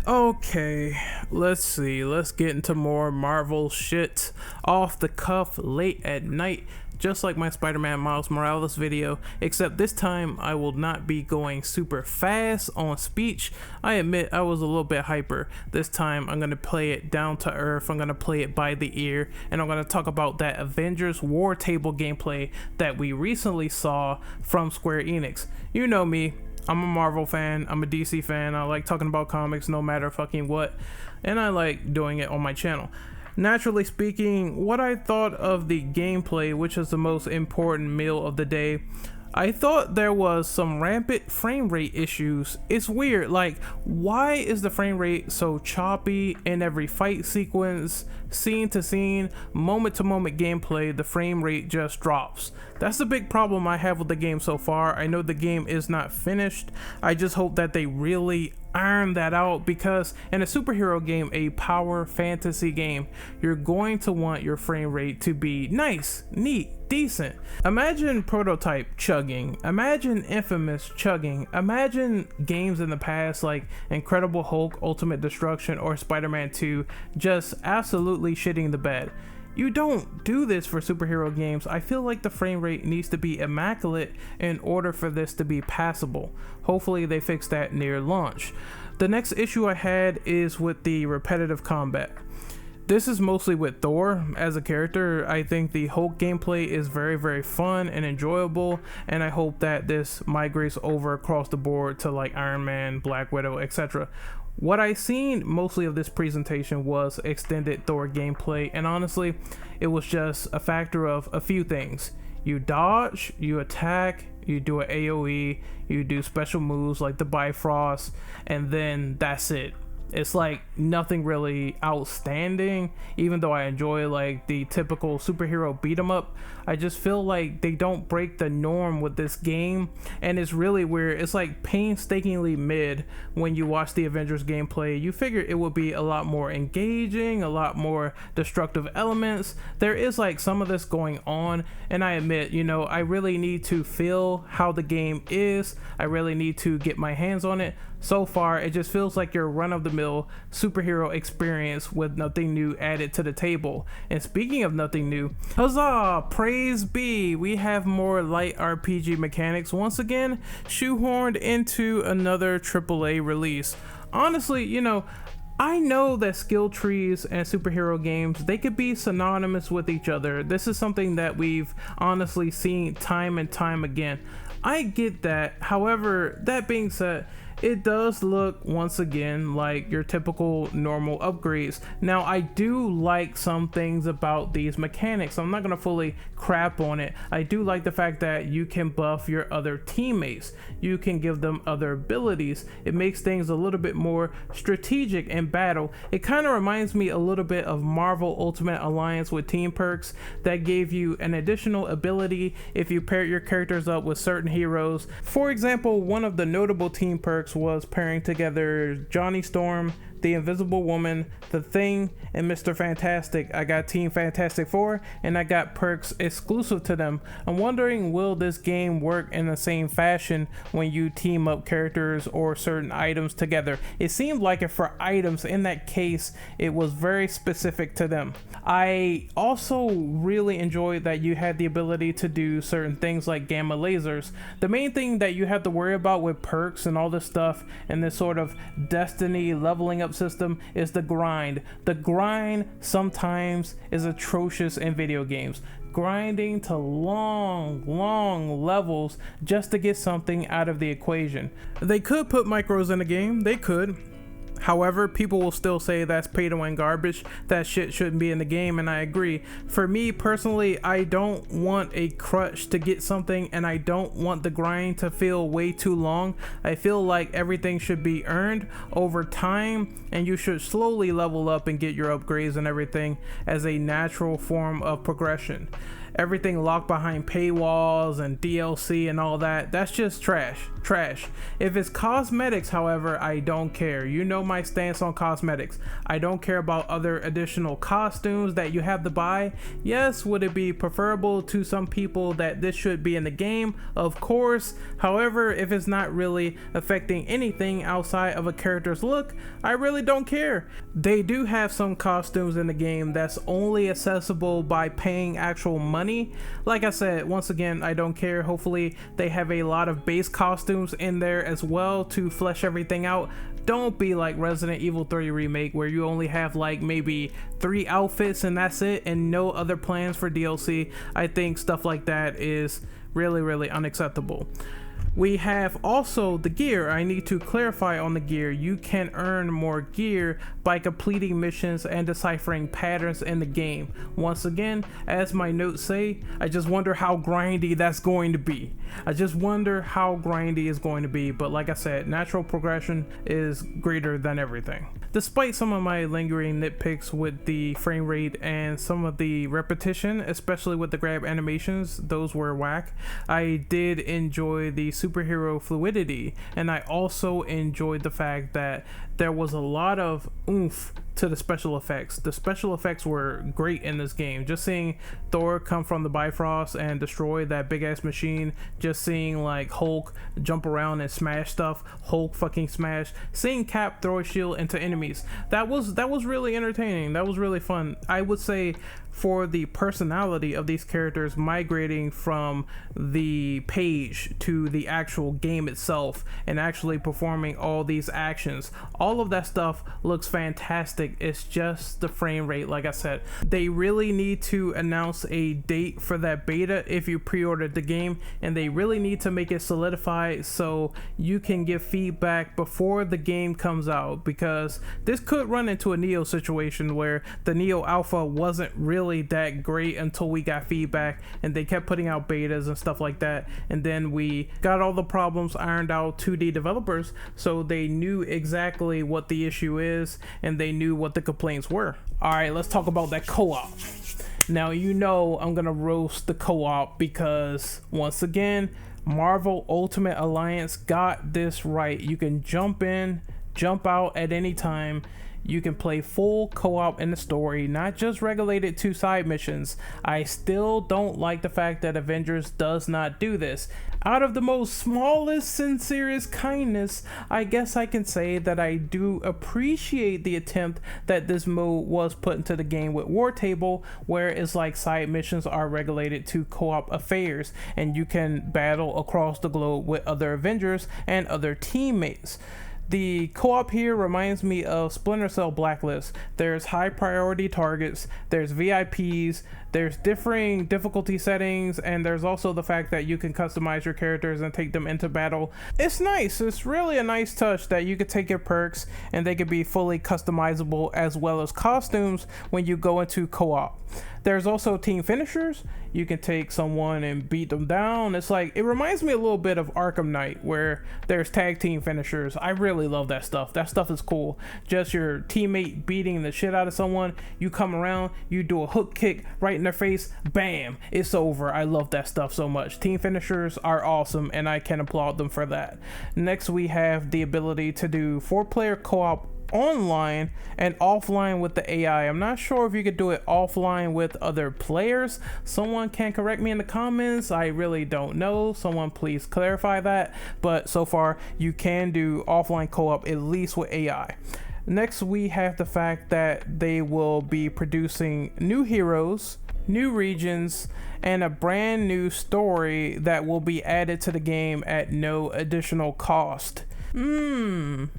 Okay, let's see. Let's get into more Marvel shit off the cuff late at night, just like my Spider-Man Miles Morales video, except this time I will not be going super fast on speech. I admit I was a little bit hyper. This time I'm going to play it down to earth, I'm going to play it by the ear, and I'm going to talk about that Avengers Wartable gameplay that we recently saw from Square Enix. You know me. I'm a Marvel fan, I'm a DC fan, I like talking about comics no matter fucking what, and I like doing it on my channel. Naturally speaking, what I thought of the gameplay, which is the most important meal of the day, I thought there was some rampant frame rate issues. It's weird, like, why is the frame rate so choppy in every fight sequence, scene to scene, moment to moment gameplay, the frame rate just drops. That's the big problem I have with the game so far. I know the game is not finished. I just hope that they really iron that out, because in a superhero game, a power fantasy game, you're going to want your frame rate to be nice, neat, decent. Imagine Prototype chugging, imagine Infamous chugging, imagine games in the past like Incredible Hulk, Ultimate Destruction, or Spider-Man 2 just absolutely shitting the bed. You don't do this for superhero games. I feel like the frame rate needs to be immaculate in order for this to be passable. Hopefully they fix that near launch. The next issue I had is with the repetitive combat. This is mostly with Thor as a character. I think the Hulk gameplay is very fun and enjoyable, and I hope that this migrates over across the board to like Iron Man, Black Widow, etc. What I seen mostly of this presentation was extended Thor gameplay, and honestly, it was just a factor of a few things. You dodge, you attack, you do an AoE, you do special moves like the Bifrost, and then that's it. It's like nothing really outstanding, even though I enjoy like the typical superhero beat 'em up. I just feel like they don't break the norm with this game, and it's really weird. It's like painstakingly mid. When you watch the Avengers gameplay, you figure it would be a lot more engaging, a lot more destructive elements. There is like some of this going on, and I admit, you know, I really need to feel how the game is. I really need to get my hands on it. So far, it just feels like your run-of-the-mill superhero experience with nothing new added to the table. And speaking of nothing new, huzzah, praise be, we have more light RPG mechanics once again shoehorned into another AAA release. Honestly, you know, I know that skill trees and superhero games, they could be synonymous with each other. This is something that we've honestly seen time and time again. I get that. However, that being said, it does look once again like your typical normal upgrades. Now, I do like some things about these mechanics. I'm not gonna fully crap on it. I do like the fact that you can buff your other teammates. You can give them other abilities. It makes things a little bit more strategic in battle. It kind of reminds me a little bit of Marvel Ultimate Alliance with team perks that gave you an additional ability if you pair your characters up with certain heroes. For example, one of the notable team perks was pairing together Johnny Storm, the Invisible Woman, the Thing, and Mr. Fantastic. I got Team Fantastic Four, and I got perks exclusive to them. I'm wondering, will this game work in the same fashion when you team up characters or certain items together? It seemed like it for items. In that case, it was very specific to them. I also really enjoyed that you had the ability to do certain things like gamma lasers. The main thing that you have to worry about with perks and all this stuff and this sort of destiny leveling up system is the grind. The grind sometimes is atrocious in video games. Grinding to long levels just to get something out of the equation. They could put micros in the game, they could. However, people will still say that's pay to win garbage, that shit shouldn't be in the game, and I agree. For me personally, I don't want a crutch to get something, and I don't want the grind to feel way too long. I feel like everything should be earned over time, and you should slowly level up and get your upgrades and everything as a natural form of progression. Everything locked behind paywalls and DLC and all that, that's just trash. If it's cosmetics, however, I don't care. You know my my stance on cosmetics. I don't care about other additional costumes that you have to buy. Yes, would it be preferable to some people that this should be in the game? Of course. However, if it's not really affecting anything outside of a character's look, I really don't care. They do have some costumes in the game that's only accessible by paying actual money. Like I said, once again, I don't care. Hopefully they have a lot of base costumes in there as well to flesh everything out. Don't be like Resident Evil 3 Remake where you only have like maybe 3 outfits and that's it and no other plans for DLC. I think stuff like that is really unacceptable. We have also the gear. I need to clarify on the gear. You can earn more gear by completing missions and deciphering patterns in the game. Once again, as my notes say, I just wonder how grindy that's going to be. I just wonder how grindy it's going to be, but like I said, natural progression is greater than everything. Despite some of my lingering nitpicks with the frame rate and some of the repetition, especially with the grab animations, those were whack, I did enjoy the superhero fluidity, and I also enjoyed the fact that there was a lot of oomph to the special effects. The special effects were great in this game. Just seeing Thor come from the Bifrost and destroy that big ass machine, just seeing like Hulk jump around and smash stuff, Hulk fucking smash, seeing Cap throw a shield into enemies, that was really entertaining. That was really fun. I would say for the personality of these characters migrating from the page to the actual game itself and actually performing all these actions, all of that stuff looks fantastic. It's just the frame rate. Like I said, they really need to announce a date for that beta if you pre-ordered the game, and they really need to make it solidified so you can give feedback before the game comes out, because this could run into a Neo situation where the Neo Alpha wasn't really that great until we got feedback and they kept putting out betas and stuff like that, and then we got all the problems ironed out to the developers, so they knew exactly what the issue is and they knew what the complaints were. All right, let's talk about that co-op. Now, you know I'm gonna roast the co-op because once again, Marvel Ultimate Alliance got this right. You can jump in, jump out at any time. You can play full co-op in the story, not just regulated to side missions. I still don't like the fact that Avengers does not do this. Out of the most smallest, sincerest kindness, I guess I can say that I do appreciate the attempt that this mode was put into the game with Wartable, where it's like side missions are regulated to co-op affairs and you can battle across the globe with other Avengers and other teammates. The co-op here reminds me of Splinter Cell Blacklist. There's high priority targets, there's VIPs, there's differing difficulty settings, and there's also the fact that you can customize your characters and take them into battle. It's nice. It's really a nice touch that you could take your perks and they could be fully customizable as well as costumes when you go into co-op. There's also team finishers. You can take someone and beat them down. It's like, it reminds me a little bit of Arkham Knight where there's tag team finishers. I really love that stuff. That stuff is cool. Just your teammate beating the shit out of someone. You come around, you do a hook kick right in their face, bam, it's over. I love that stuff so much. Team finishers are awesome and I can applaud them for that. Next, we have the ability to do 4-player co-op online and offline with the AI. I'm not sure if you could do it offline with other players. Someone can correct me in the comments. I really don't know. Someone please clarify that. But so far you can do offline co-op at least with AI. Next, we have the fact that they will be producing new heroes, new regions, and a brand new story that will be added to the game at no additional cost. I'm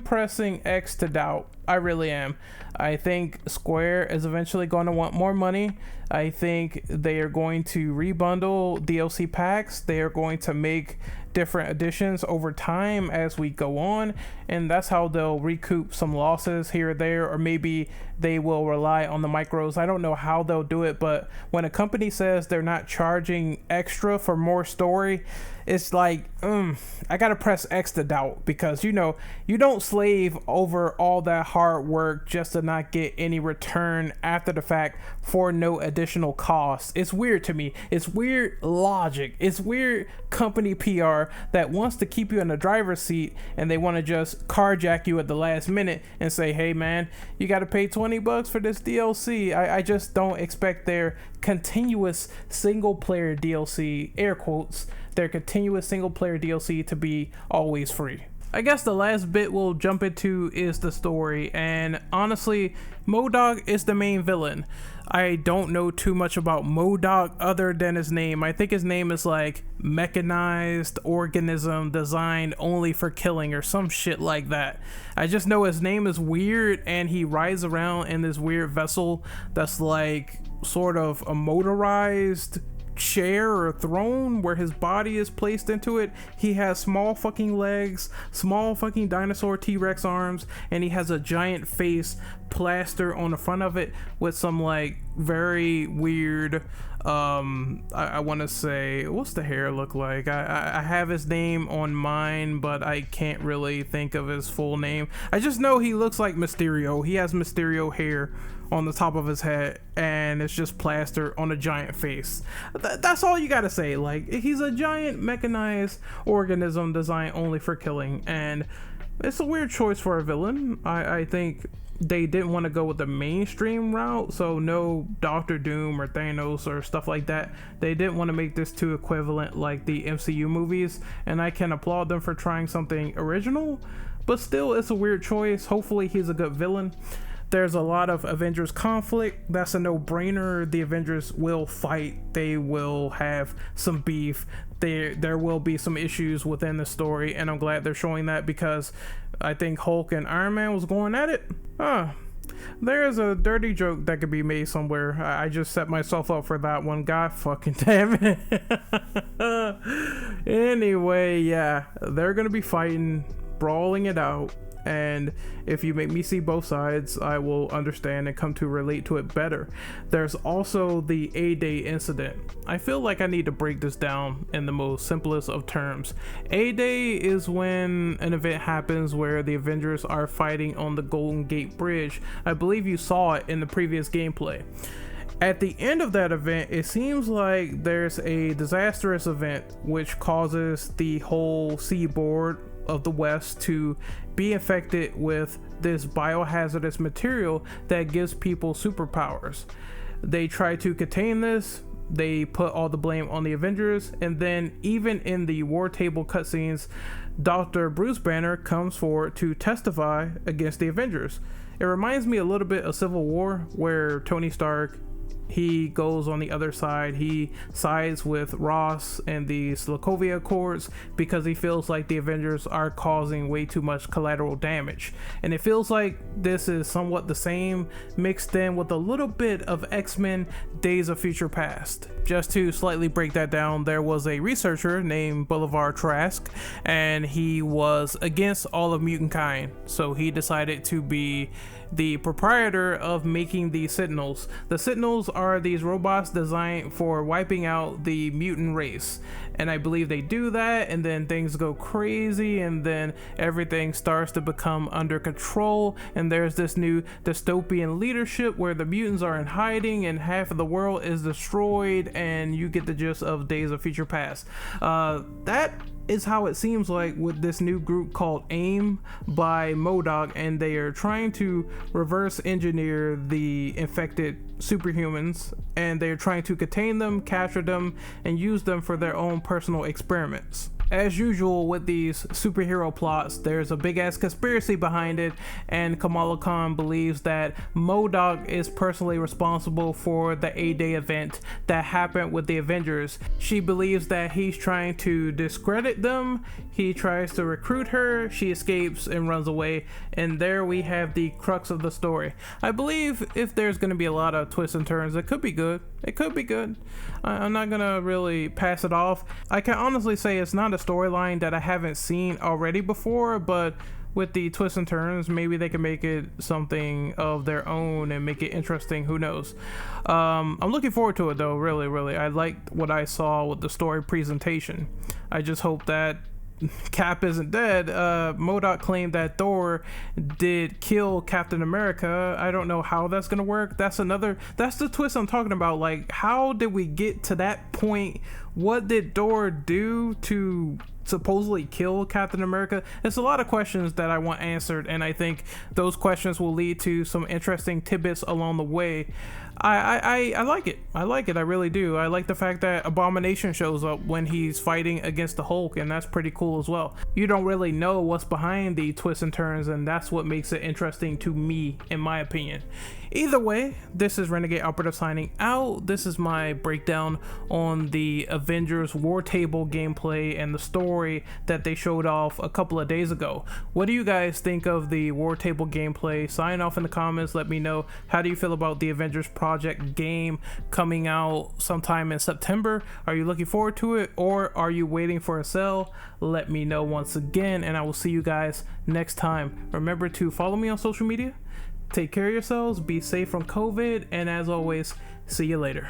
pressing X to doubt. I really am. I think Square is eventually going to want more money. I think they are going to rebundle DLC packs. They are going to make different editions over time as we go on, and that's how they'll recoup some losses here or there, or maybe they will rely on the micros. I don't know how they'll do it, but when a company says they're not charging extra for more story, it's like, I gotta press X to doubt, because you know, you don't slave over all that hard work just to not get any return after the fact for no additional cost. It's weird to me. It's weird logic. It's weird company PR that wants to keep you in the driver's seat, and they want to just carjack you at the last minute and say, hey man, you got to pay $20 for this DLC. I just don't expect their continuous single player DLC, air quotes, their continuous single player DLC to be always free. I guess the last bit we'll jump into is the story, and honestly, MODOK is the main villain. I don't know too much about MODOK other than his name. I think his name is like mechanized organism designed only for killing or some shit like that. I just know his name is weird, and he rides around in this weird vessel that's like sort of a motorized chair or throne where his body is placed into it. He has small fucking legs, small fucking dinosaur T-Rex arms, and he has a giant face plaster on the front of it with some like very weird I want to say, what's the hair look like? I have his name on mine, but I can't really think of his full name. I just know he looks like Mysterio. He has Mysterio hair on the top of his head, and it's just plaster on a giant face. That's all you gotta say. Like, he's a giant mechanized organism designed only for killing, and it's a weird choice for a villain. I think they didn't want to go with the mainstream route, so no Doctor Doom or Thanos or stuff like that. They didn't want to make this too equivalent like the MCU movies, and I can applaud them for trying something original, but still, it's a weird choice. Hopefully he's a good villain. There's a lot of Avengers conflict. That's a no-brainer. The Avengers will fight. They will have some beef. There will be some issues within the story, and I'm glad they're showing that, because I think Hulk and Iron Man was going at it. There is a dirty joke that could be made somewhere. I just set myself up for that one. God fucking damn it. Anyway, yeah, they're gonna be fighting, brawling it out. And if you make me see both sides, I will understand and come to relate to it better. There's also the A-Day incident. I feel like I need to break this down in the most simplest of terms. A-Day is when an event happens where the Avengers are fighting on the Golden Gate Bridge. I believe you saw it in the previous gameplay. At the end of that event, it seems like there's a disastrous event which causes the whole seaboard of the West to be infected with this biohazardous material that gives people superpowers. They try to contain this. They put all the blame on the Avengers, and then even in the Wartable cutscenes, Dr. Bruce Banner comes forward to testify against the Avengers. It reminds me a little bit of Civil War, where Tony Stark, he goes on the other side. He sides with Ross and the Sokovia Accords because he feels like the Avengers are causing way too much collateral damage. And it feels like this is somewhat the same, mixed in with a little bit of X-Men Days of Future Past. Just to slightly break that down, there was a researcher named Boulevard Trask, and he was against all of mutant kind. So he decided to be the proprietor of making the Sentinels. The Sentinels are these robots designed for wiping out the mutant race, and I believe they do that, and then things go crazy, and then everything starts to become under control, and there's this new dystopian leadership where the mutants are in hiding and half of the world is destroyed, and you get the gist of Days of Future Past. That is how it seems like with this new group called AIM by MODOK, and they are trying to reverse engineer the infected superhumans, and they're trying to contain them, capture them, and use them for their own personal experiments. As usual with these superhero plots, there's a big ass conspiracy behind it, and Kamala Khan believes that MODOK is personally responsible for the A-Day event that happened with the Avengers. She believes that he's trying to discredit them. He tries to recruit her, she escapes and runs away, and there we have the crux of the story. I believe if there's going to be a lot of twists and turns, it could be good. It could be good. I'm not gonna really pass it off. I can honestly say it's not a storyline that I haven't seen already before, but with the twists and turns, maybe they can make it something of their own and make it interesting. Who knows? I'm looking forward to it though, really. I liked what I saw with the story presentation. I just hope that Cap isn't dead, MODOK claimed that Thor did kill Captain America. I don't know how that's gonna work. That's the twist I'm talking about. Like, how did we get to that point? What did Thor do to supposedly kill Captain America? There's a lot of questions that I want answered, and I think those questions will lead to some interesting tidbits along the way. I like it. I like it. I really do. I like the fact that Abomination shows up when he's fighting against the Hulk, and that's pretty cool as well. You don't really know what's behind the twists and turns, and that's what makes it interesting to me, in my opinion. Either way, this is Renegade Operative signing out. This is my breakdown on the Avengers Wartable gameplay and the story that they showed off a couple of days ago. What do you guys think of the Wartable gameplay? Sign off in the comments. Let me know. How do you feel about the Avengers Project game coming out sometime in September? Are you looking forward to it, or are you waiting for a sale? Let me know once again, and I will see you guys next time. Remember to follow me on social media. Take care of yourselves, be safe from COVID, and as always, see you later.